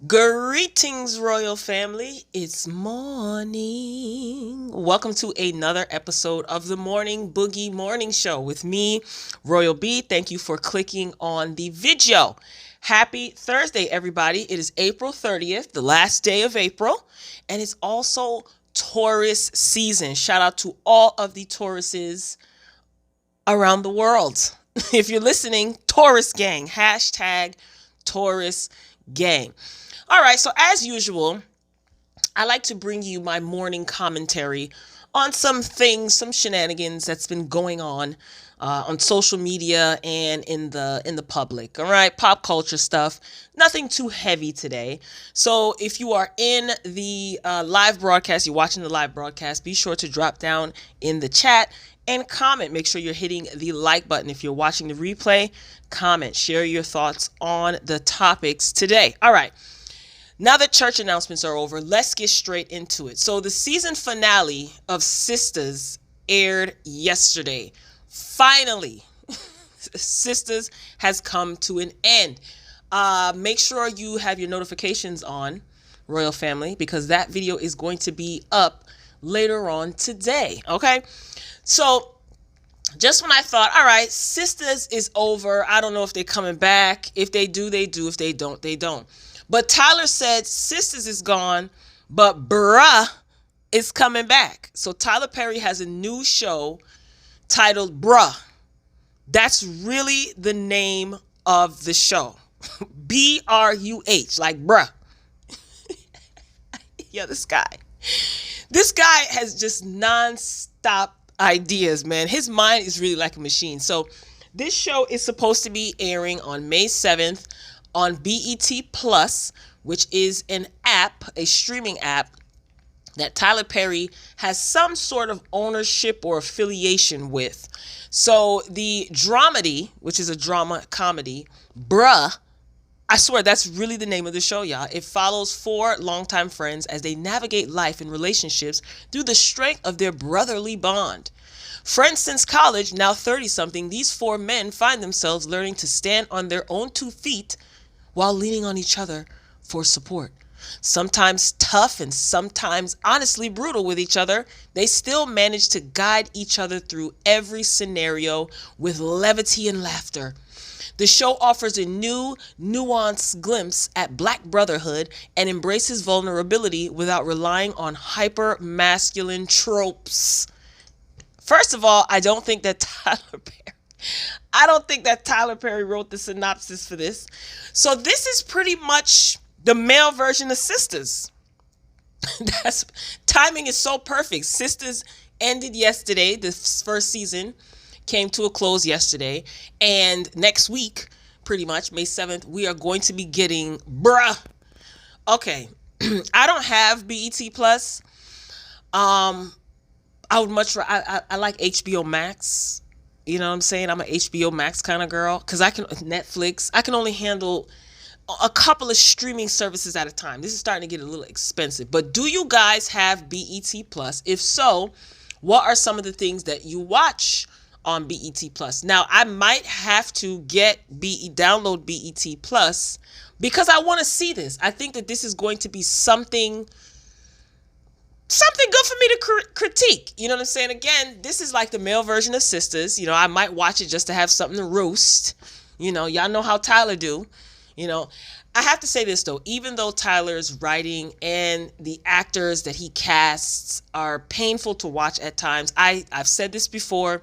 Greetings, royal family. It's morning. Welcome to another episode of the Morning Boogie Morning Show with me, Royal B. Thank you for clicking on the video. Happy Thursday, everybody. It is April 30th, the last day of April, and it's also Taurus season. Shout out to all of the Tauruses around the world. If you're listening, Taurus gang, hashtag Taurus gang. All right, so as usual, I like to bring you my morning commentary on some things, some shenanigans that's been going on social media and in the public. All right, pop culture stuff. Nothing too heavy today. So if you are in the live broadcast, you're watching the live broadcast, be sure to drop down in the chat and comment. Make sure you're hitting the like button. If you're watching the replay, comment, share your thoughts on the topics today. All right. Now that church announcements are over, let's get straight into it. So the season finale of Sisters aired yesterday. Finally, Sisters has come to an end. Make sure you have your notifications on, royal family, because that video is going to be up later on today. Okay, so just when I thought, all right, Sisters is over, I don't know if they're coming back. If they do, they do. If they don't, they don't. But Tyler said Sisters is gone, but bruh is coming back. So Tyler Perry has a new show titled Bruh. That's really the name of the show. BRUH, like bruh. Yo, this guy has just nonstop ideas, man. His mind is really like a machine. So this show is supposed to be airing on May 7th on BET Plus, which is an app, a streaming app that Tyler Perry has some sort of ownership or affiliation with. So the dramedy, which is a drama comedy, Bruh, I swear that's really the name of the show, y'all. It follows four longtime friends as they navigate life and relationships through the strength of their brotherly bond. Friends since college, now 30-something, these four men find themselves learning to stand on their own 2 feet while leaning on each other for support. Sometimes tough and sometimes honestly brutal with each other, they still manage to guide each other through every scenario with levity and laughter. The show offers a new, nuanced glimpse at Black brotherhood and embraces vulnerability without relying on hyper-masculine tropes. First of all, I don't think that Tyler Perry wrote the synopsis for this. So this is pretty much the male version of Sisters. That's timing is so perfect. Sisters ended yesterday. The first season came to a close yesterday, and next week, pretty much May 7th, we are going to be getting Bruh. Okay, I don't have BET Plus. I would I like HBO Max. You know what I'm saying? I'm an HBO Max kind of girl because Netflix, I can only handle a couple of streaming services at a time. This is starting to get a little expensive. But do you guys have BET Plus? If so, what are some of the things that you watch on BET Plus? Now, I might have to download BET Plus because I want to see this. I think that this is going to be something good for me to critique. You know what I'm saying? Again, this is like the male version of Sisters. You know, I might watch it just to have something to roast. You know, y'all know how Tyler do. You know, I have to say this, though. Even though Tyler's writing and the actors that he casts are painful to watch at times, I've said this before.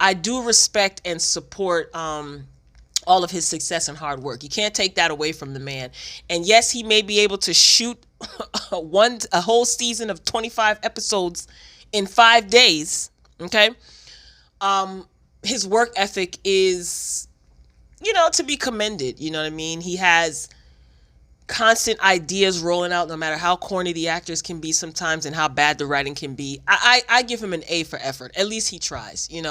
I do respect and support all of his success and hard work. You can't take that away from the man. And yes, he may be able to shoot a whole season of 25 episodes in 5 days. Okay. His work ethic is, to be commended. You know what I mean? He has constant ideas rolling out, no matter how corny the actors can be sometimes and how bad the writing can be. I give him an A for effort. At least he tries, He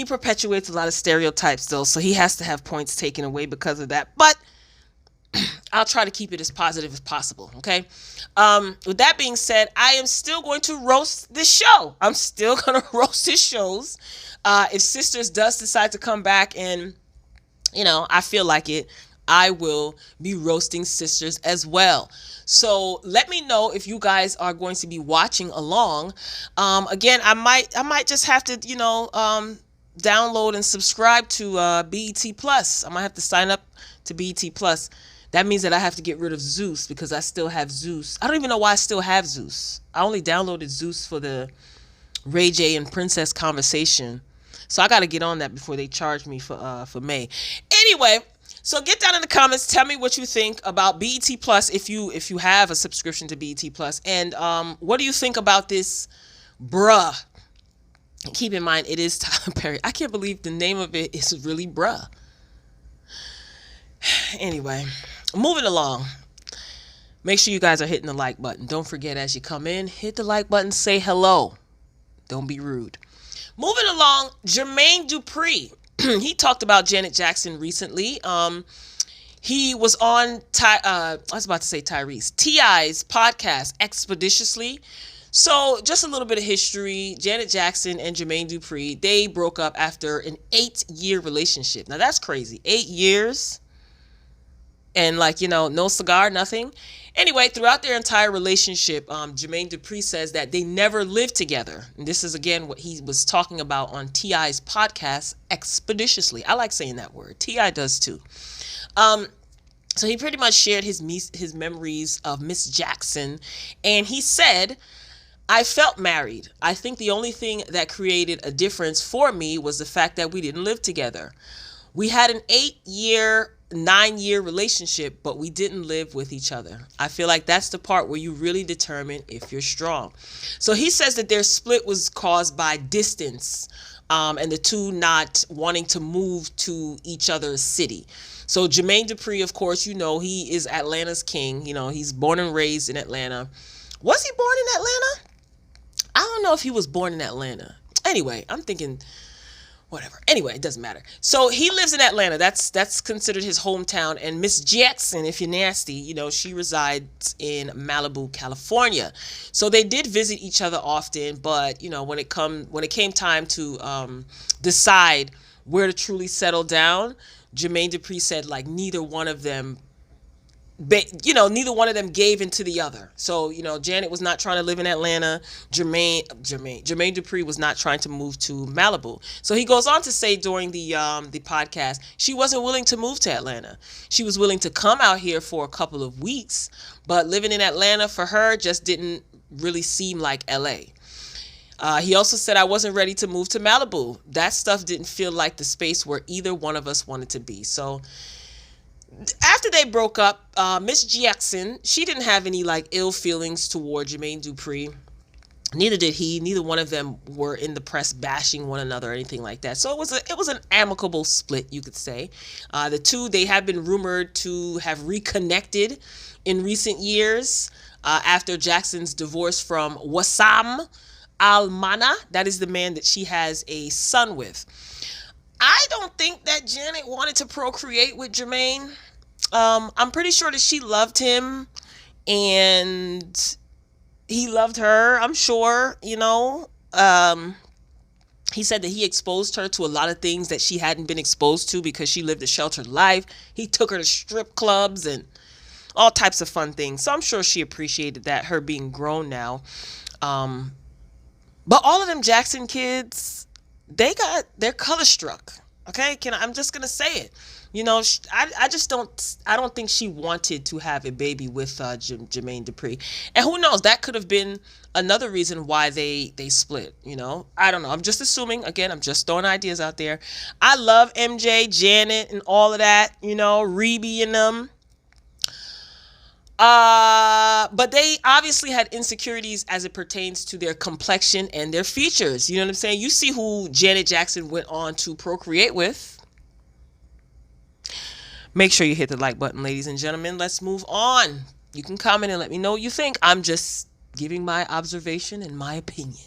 perpetuates a lot of stereotypes, though, so he has to have points taken away because of that. But I'll try to keep it as positive as possible, okay? With that being said, I am still going to roast this show. I'm still going to roast his shows. If Sisters does decide to come back and, I feel like it, I will be roasting sisters as well. So let me know if you guys are going to be watching along. Again, I might just have to, download and subscribe to BET Plus. I might have to sign up to BET Plus. That means that I have to get rid of Zeus because I still have Zeus. I don't even know why I still have Zeus. I only downloaded Zeus for the Ray J and Princess conversation. So I got to get on that before they charge me for May. Anyway, so get down in the comments. Tell me what you think about BET Plus if you have a subscription to BET Plus. And what do you think about this bruh? Keep in mind, it is Tyler Perry. I can't believe the name of it is really bruh. Anyway, moving along. Make sure you guys are hitting the like button. Don't forget, as you come in, hit the like button, say hello. Don't be rude. Moving along, Jermaine Dupri. He talked about Janet Jackson recently. He was on I was about to say Tyrese, T.I.'s podcast, Expeditiously. So just a little bit of history. Janet Jackson and Jermaine Dupri, they broke up after an 8-year relationship. Now that's crazy. 8 years. And no cigar, nothing. Anyway, throughout their entire relationship, Jermaine Dupri says that they never lived together. And this is, again, what he was talking about on T.I.'s podcast, Expeditiously. I like saying that word. T.I. does too. So he pretty much shared his memories of Miss Jackson. And he said, I felt married. I think the only thing that created a difference for me was the fact that we didn't live together. We had an 9-year relationship, but we didn't live with each other. I feel like that's the part where you really determine if you're strong. So he says that their split was caused by distance, and the two not wanting to move to each other's city. So Jermaine Dupri, of course, he is Atlanta's king. He's born and raised in Atlanta. Was he born in Atlanta? I don't know if he was born in Atlanta. Anyway, I'm thinking whatever. Anyway, it doesn't matter. So he lives in Atlanta. That's considered his hometown. And Miss Jackson, if you're nasty, she resides in Malibu, California. So they did visit each other often, but when it came time to decide where to truly settle down, Jermaine Dupri said neither one of them gave into the other. So, Janet was not trying to live in Atlanta. Jermaine Dupri was not trying to move to Malibu. So he goes on to say during the podcast, she wasn't willing to move to Atlanta. She was willing to come out here for a couple of weeks, but living in Atlanta for her just didn't really seem like LA. He also said, I wasn't ready to move to Malibu. That stuff didn't feel like the space where either one of us wanted to be. So after they broke up, Miss Jackson, she didn't have any ill feelings toward Jermaine Dupri. Neither did he. Neither one of them were in the press bashing one another or anything like that. So it was an amicable split, you could say. The two, they have been rumored to have reconnected in recent years after Jackson's divorce from Wissam Al-Mana. That is the man that she has a son with. I don't think that Janet wanted to procreate with Jermaine. I'm pretty sure that she loved him and he loved her, I'm sure, He said that he exposed her to a lot of things that she hadn't been exposed to because she lived a sheltered life. He took her to strip clubs and all types of fun things. So I'm sure she appreciated that, her being grown now. But all of them Jackson kids, they're color struck. Okay, I'm just gonna say it. I don't think she wanted to have a baby with Jermaine Dupri, and who knows, that could have been another reason why they split. I don't know. I'm just assuming. Again, I'm just throwing ideas out there. I love MJ, Janet, and all of that. Rebe and them. But they obviously had insecurities as it pertains to their complexion and their features. You know what I'm saying? You see who Janet Jackson went on to procreate with. Make sure you hit the like button, ladies and gentlemen. Let's move on. You can comment and let me know what you think. I'm just giving my observation and my opinion.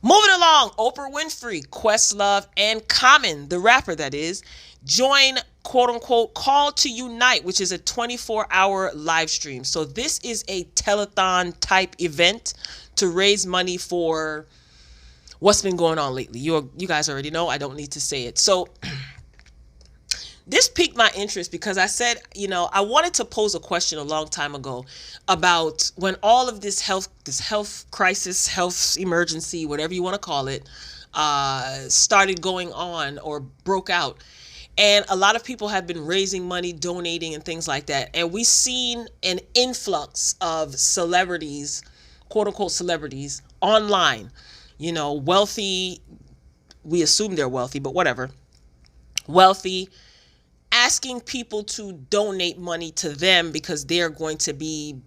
Moving along, Oprah Winfrey, Questlove, and Common, the rapper that is, join quote-unquote Call to Unite, which is a 24-hour live stream. So this is a telethon type event to raise money for what's been going on lately. You guys already know. I don't need to say it. So this piqued my interest because I said, I wanted to pose a question a long time ago about when all of this health crisis, health emergency, whatever you want to call it, started going on or broke out. And a lot of people have been raising money, donating, and things like that. And we've seen an influx of celebrities, quote unquote celebrities, online, wealthy. We assume they're wealthy, but whatever. Wealthy, asking people to donate money to them because they're going to be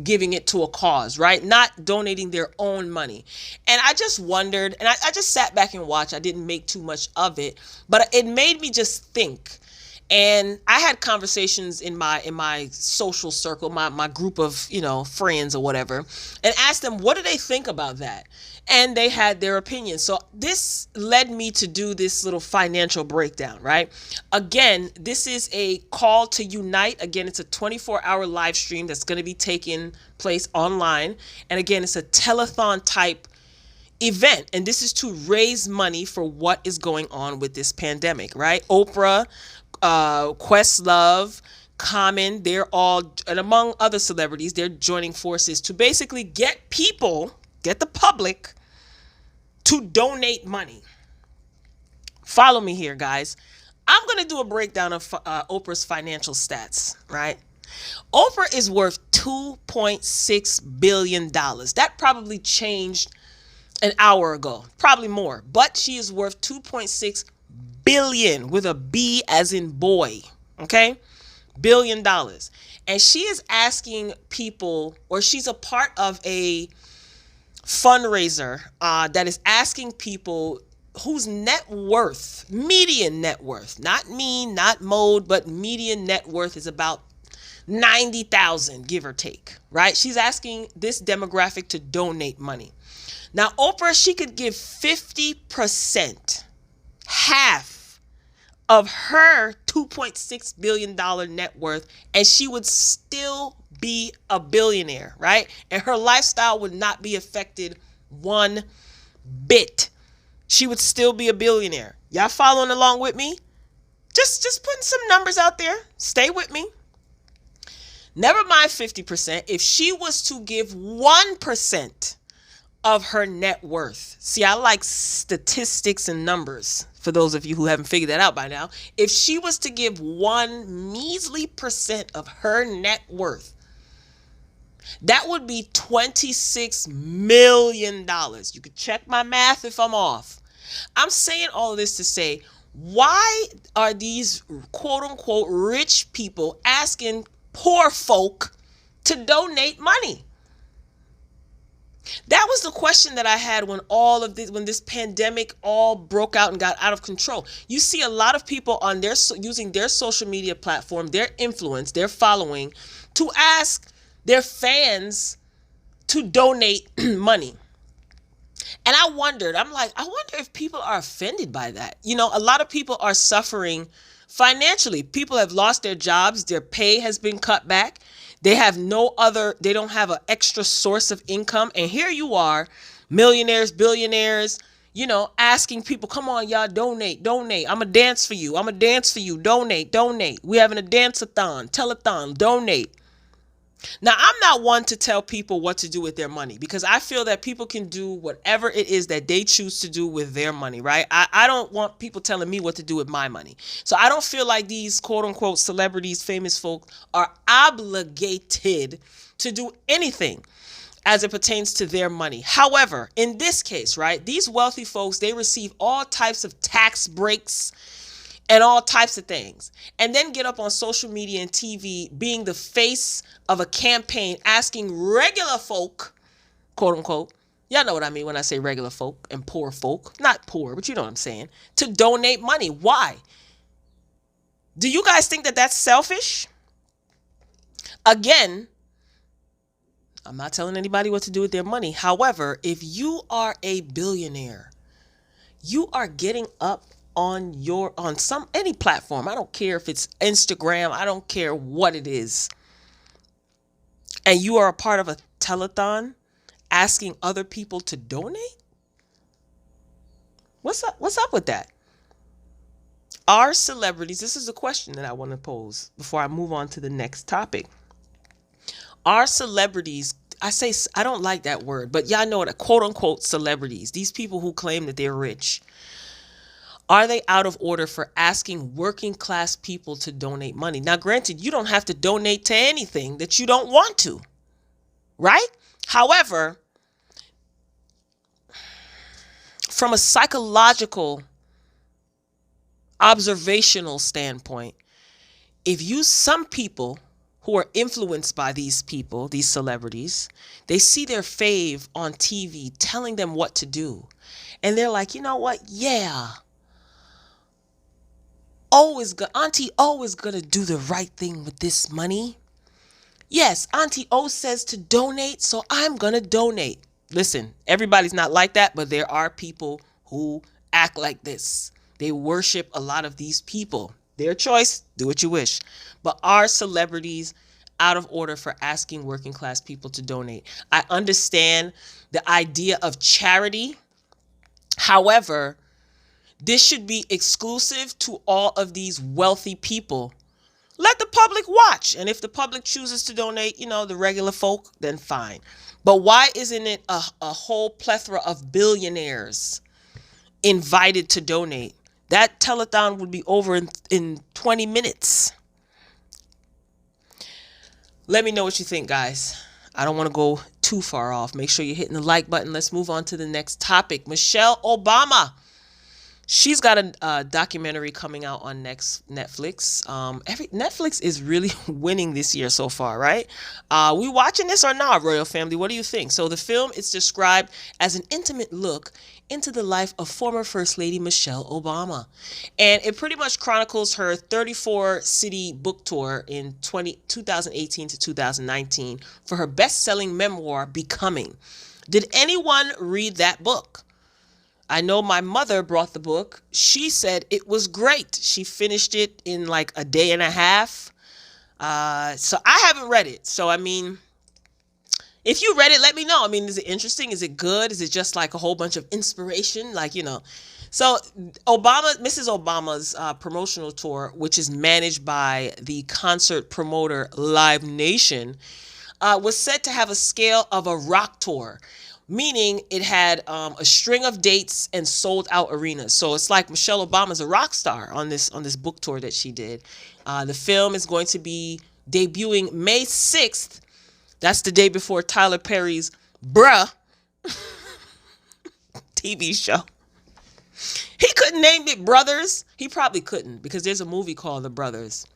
giving it to a cause, right? Not donating their own money. And I just wondered, and I just sat back and watched. I didn't make too much of it, but it made me just think. And I had conversations in my social circle, my group of, friends or whatever, and asked them, what do they think about that? And they had their opinion. So this led me to do this little financial breakdown, right? Again, this is a call to unite. Again, it's a 24-hour live stream that's going to be taking place online. And again, it's a telethon type event. And this is to raise money for what is going on with this pandemic, right? Oprah, Questlove, Common, they're all, and among other celebrities, they're joining forces to basically get the public to donate money. Follow me here, guys. I'm going to do a breakdown of Oprah's financial stats, right? Oprah is worth $2.6 billion. That probably changed an hour ago, probably more, but she is worth $2.6 billion with a B as in boy, okay? $1 billion. And she is asking people, or she's a part of a fundraiser that is asking people whose net worth, median net worth, not mean, not mode, but median net worth is about 90,000, give or take, right? She's asking this demographic to donate money. Now, Oprah, she could give 50%, half of her $2.6 billion net worth, and she would still be a billionaire, right? And her lifestyle would not be affected one bit. She would still be a billionaire. Y'all following along with me? Just putting some numbers out there. Stay with me. Never mind 50%. If she was to give 1% of her net worth. See, I like statistics and numbers for those of you who haven't figured that out by now. If she was to give 1 measly percent of her net worth, that would be $26 million. You could check my math if I'm off. I'm saying all of this to say, why are these quote unquote rich people asking poor folk to donate money? That was the question that I had when when this pandemic all broke out and got out of control. You see a lot of people on using their social media platform, their influence, their following, to ask their fans to donate money. And I wonder if people are offended by that. A lot of people are suffering financially. People have lost their jobs. Their pay has been cut back. They don't have an extra source of income. And here you are, millionaires, billionaires, asking people, come on, y'all, donate. I'm going to dance for you. Donate. We're having a dance-a-thon, telethon, donate. Now, I'm not one to tell people what to do with their money because I feel that people can do whatever it is that they choose to do with their money, right? I don't want people telling me what to do with my money. So I don't feel like these quote unquote celebrities, famous folk are obligated to do anything as it pertains to their money. However, in this case, right, these wealthy folks, they receive all types of tax breaks and all types of things, and then get up on social media and TV being the face of a campaign asking regular folk, quote unquote, y'all know what I mean when I say regular folk and poor folk, not poor, but you know what I'm saying, to donate money. Why? Do you guys think that that's selfish? Again, I'm not telling anybody what to do with their money. However, if you are a billionaire, you are getting up on any platform. I don't care if it's Instagram. I don't care what it is. And you are a part of a telethon asking other people to donate? What's up with that? Are celebrities, this is a question that I want to pose before I move on to the next topic. Are celebrities, I don't like that word, but y'all know what, quote unquote celebrities, these people who claim that they're rich, are they out of order for asking working class people to donate money? Now, granted, you don't have to donate to anything that you don't want to, right? However, from a psychological, observational standpoint, some people who are influenced by these people, these celebrities, they see their fave on TV telling them what to do. And they're like, you know what? Yeah. Auntie always gonna do the right thing with this money. Yes, Auntie O says to donate, so I'm gonna donate. Listen, everybody's not like that, but there are people who act like this. They worship a lot of these people. Their choice, do what you wish. But are celebrities out of order for asking working class people to donate? I understand the idea of charity. However, this should be exclusive to all of these wealthy people. Let the public watch. And if the public chooses to donate, the regular folk, then fine. But why isn't it a whole plethora of billionaires invited to donate? That telethon would be over in 20 minutes. Let me know what you think, guys. I don't want to go too far off. Make sure you're hitting the like button. Let's move on to the next topic. Michelle Obama. She's got a documentary coming out on Netflix. Netflix is really winning this year so far, right? We watching this or not, Royal Family? What do you think? So the film is described as an intimate look into the life of former First Lady Michelle Obama. And it pretty much chronicles her 34-city book tour in 2018 to 2019 for her best-selling memoir, Becoming. Did anyone read that book? I know my mother brought the book. She said it was great. She finished it in like a day and a half. So I haven't read it. So, I mean, if you read it, let me know. I mean, is it interesting? Is it good? Is it just like a whole bunch of inspiration? So Mrs. Obama's promotional tour, which is managed by the concert promoter Live Nation, was said to have a scale of a rock tour. Meaning it had a string of dates and sold out arenas. So it's like Michelle Obama's a rock star on this book tour that she did. The film is going to be debuting May 6th. That's the day before Tyler Perry's Bruh TV show. He couldn't name it Brothers. He probably couldn't because there's a movie called The Brothers.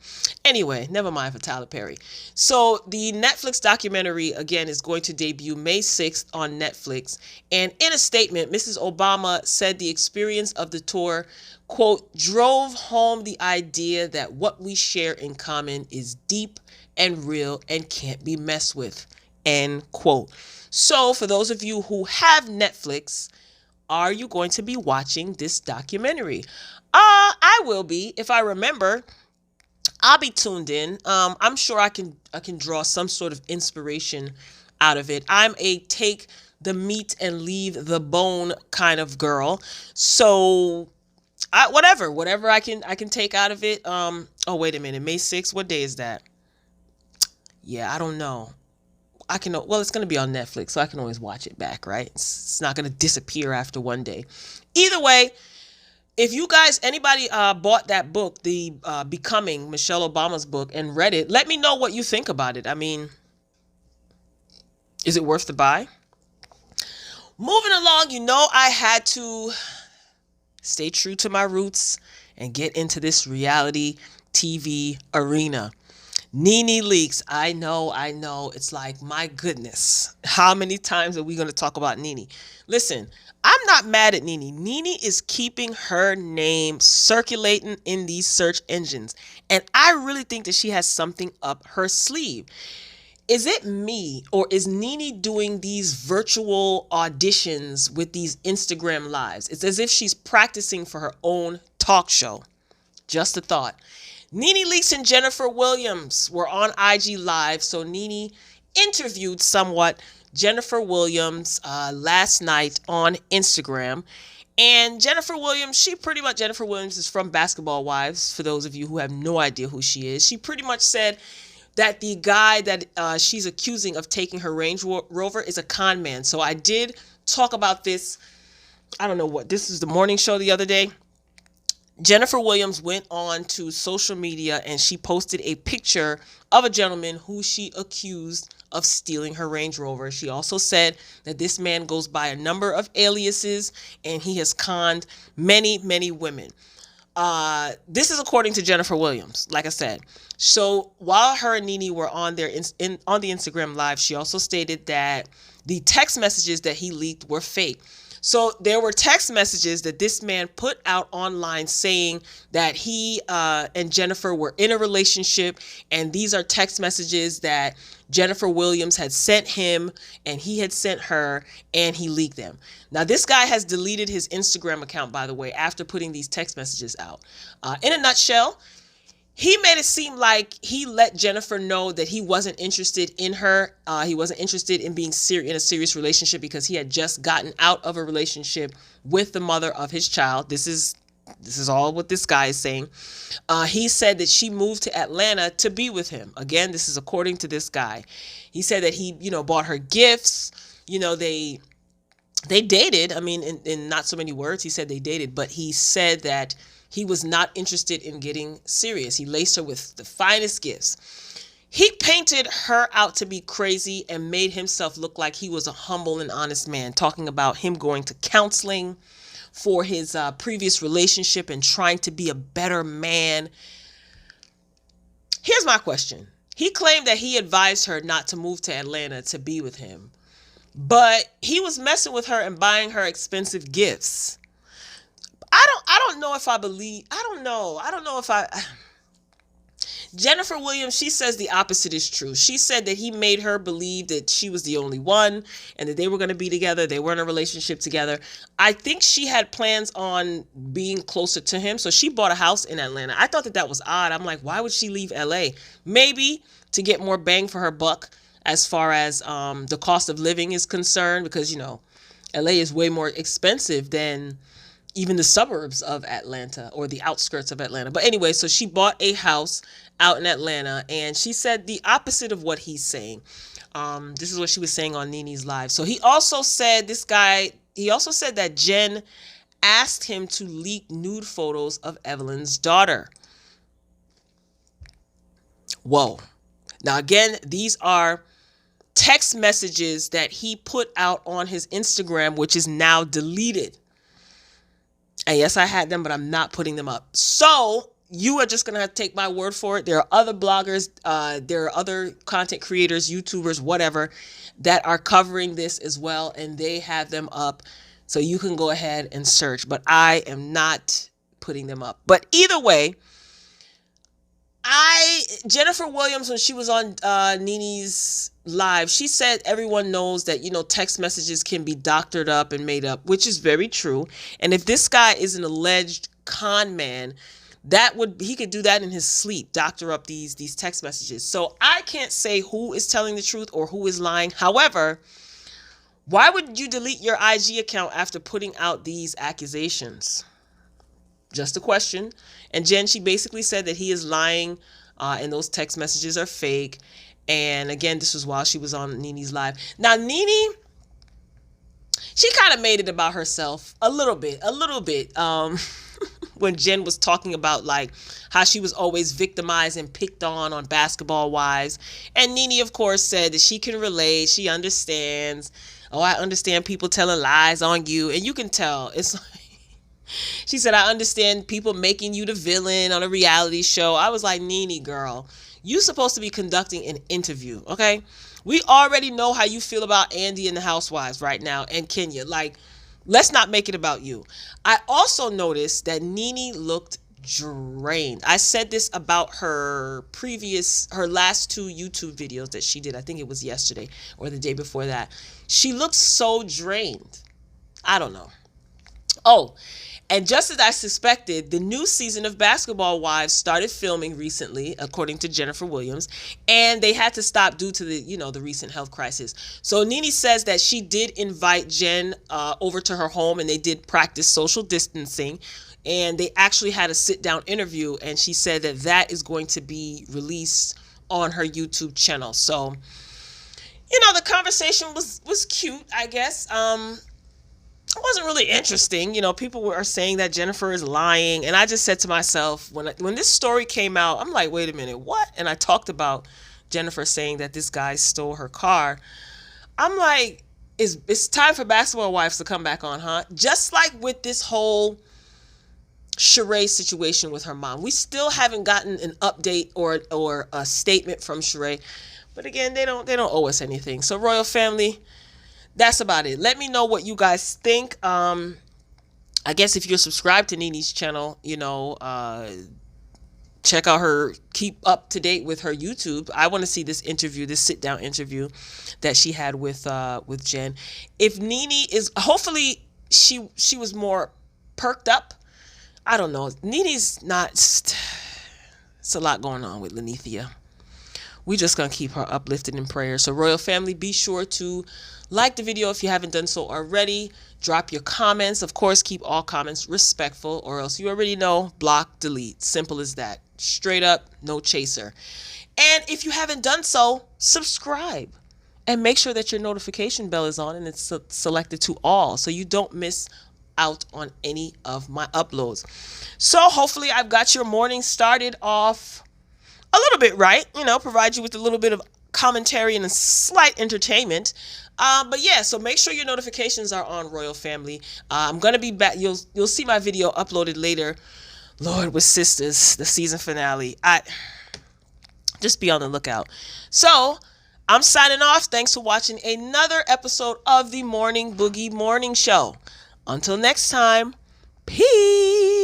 Anyway, never mind for Tyler Perry. So the Netflix documentary, again, is going to debut May 6th on Netflix. And in a statement, Mrs. Obama said the experience of the tour, quote, drove home the idea that what we share in common is deep and real and can't be messed with, end quote. So for those of you who have Netflix, are you going to be watching this documentary? I will be. If I remember, I'll be tuned in. I'm sure I can draw some sort of inspiration out of it. I'm a take the meat and leave the bone kind of girl. So whatever I can take out of it. Oh, wait a minute. May 6th. What day is that? Yeah, I don't know. It's going to be on Netflix, so I can always watch it back, right? It's not going to disappear after one day. Either way, if you guys, anybody bought that book, the Becoming, Michelle Obama's book, and read it, let me know what you think about it. I mean, is it worth the buy? Moving along, I had to stay true to my roots and get into this reality TV arena. NENE leaks. I know. It's like, my goodness. How many times are we going to talk about NENE? Listen, I'm not mad at NENE. NENE is keeping her name circulating in these search engines. And I really think that she has something up her sleeve. Is it me, or is NENE doing these virtual auditions with these Instagram lives? It's as if she's practicing for her own talk show. Just a thought. NENE Leakes and Jennifer Williams were on IG Live, so NENE interviewed somewhat Jennifer Williams last night on Instagram, And Jennifer Williams, Jennifer Williams is from Basketball Wives, for those of you who have no idea who she is. She pretty much said that the guy that she's accusing of taking her Range Rover is a con man. So I did talk about this, I don't know what, this is the morning show the other day. Jennifer Williams went on to social media and she posted a picture of a gentleman who she accused of stealing her Range Rover. She also said that this man goes by a number of aliases and he has conned many, many women. This is according to Jennifer Williams, like I said. So while her and NENE were on their on the Instagram live, she also stated that the text messages that he leaked were fake. So there were text messages that this man put out online saying that he and Jennifer were in a relationship, and these are text messages that Jennifer Williams had sent him and he had sent her, and he leaked them. Now, this guy has deleted his Instagram account, by the way, after putting these text messages out. In a nutshell, he made it seem like he let Jennifer know that he wasn't interested in her. He wasn't interested in being in a serious relationship because he had just gotten out of a relationship with the mother of his child. This is all what this guy is saying. He said that she moved to Atlanta to be with him. Again, this is according to this guy. He said that he, bought her gifts. They dated. I mean, in not so many words, he said they dated, but he said that he was not interested in getting serious. He laced her with the finest gifts. He painted her out to be crazy and made himself look like he was a humble and honest man, talking about him going to counseling for his previous relationship and trying to be a better man. Here's my question. He claimed that he advised her not to move to Atlanta to be with him, but he was messing with her and buying her expensive gifts. I don't know if I believe, I don't know if Jennifer Williams, she says the opposite is true. She said that he made her believe that she was the only one and that they were going to be together. They were in a relationship together. I think she had plans on being closer to him, so she bought a house in Atlanta. I thought that was odd. I'm like, why would she leave LA? Maybe to get more bang for her buck as far as the cost of living is concerned, because, LA is way more expensive than even the suburbs of Atlanta or the outskirts of Atlanta. But anyway, so she bought a house out in Atlanta, and she said the opposite of what he's saying. This is what she was saying on NENE's live. So he also said that Jen asked him to leak nude photos of Evelyn's daughter. Whoa. Now, again, these are text messages that he put out on his Instagram, which is now deleted. And yes, I had them, but I'm not putting them up. So you are just going to have to take my word for it. There are other bloggers, there are other content creators, YouTubers, whatever, that are covering this as well. And they have them up. So you can go ahead and search. But I am not putting them up. But either way, Jennifer Williams, when she was on NENE's live, she said everyone knows that, text messages can be doctored up and made up, which is very true. And if this guy is an alleged con man, he could do that in his sleep, doctor up these text messages. So I can't say who is telling the truth or who is lying. However, why would you delete your IG account after putting out these accusations? Just a question. And Jen, she basically said that he is lying and those text messages are fake. And again, this was while she was on NENE's live. Now, NENE, she kind of made it about herself a little bit. When Jen was talking about like how she was always victimized and picked on Basketball Wives. And NENE, of course, said that she can relate. She understands. Oh, I understand people telling lies on you. And you can tell. It's like, she said, I understand people making you the villain on a reality show. I was like, NENE, girl, you're supposed to be conducting an interview, okay? We already know how you feel about Andy and the Housewives right now and Kenya. Like, let's not make it about you. I also noticed that NENE looked drained. I said this about her last 2 YouTube videos that she did. I think it was yesterday or the day before that. She looked so drained. I don't know. Oh, And just as I suspected, the new season of Basketball Wives started filming recently, according to Jennifer Williams, and they had to stop due to the recent health crisis. So NENE says that she did invite Jen over to her home, and they did practice social distancing, and they actually had a sit-down interview, and she said that that is going to be released on her YouTube channel. So, the conversation was cute, I guess. It wasn't really interesting. People were saying that Jennifer is lying. And I just said to myself, when this story came out, I'm like, wait a minute, what? And I talked about Jennifer saying that this guy stole her car. I'm like, it's time for Basketball Wives to come back on, huh? Just like with this whole Sheree situation with her mom. We still haven't gotten an update or a statement from Sheree. But again, they don't owe us anything. So Royal Family, that's about it. Let me know what you guys think. I guess if you're subscribed to NENE's channel, check out her, keep up to date with her YouTube. I want to see this interview, this sit down interview that she had with Jen. If NENE is, hopefully she was more perked up. I don't know. NENE's not, it's a lot going on with Lenithia. We just going to keep her uplifted in prayer. So Royal Family, be sure to like the video if you haven't done so already. Drop your comments. Of course, keep all comments respectful, or else you already know, block, delete. Simple as that. Straight up, no chaser. And if you haven't done so, subscribe. And make sure that your notification bell is on and it's selected to all, so you don't miss out on any of my uploads. So hopefully I've got your morning started off a little bit right, provide you with a little bit of commentary and a slight entertainment. But yeah, so make sure your notifications are on, Royal Family. I'm going to be back. You'll see my video uploaded later. Lord, with Sisters, the season finale. Just be on the lookout. So I'm signing off. Thanks for watching another episode of the Morning Boogie Morning Show. Until next time, peace.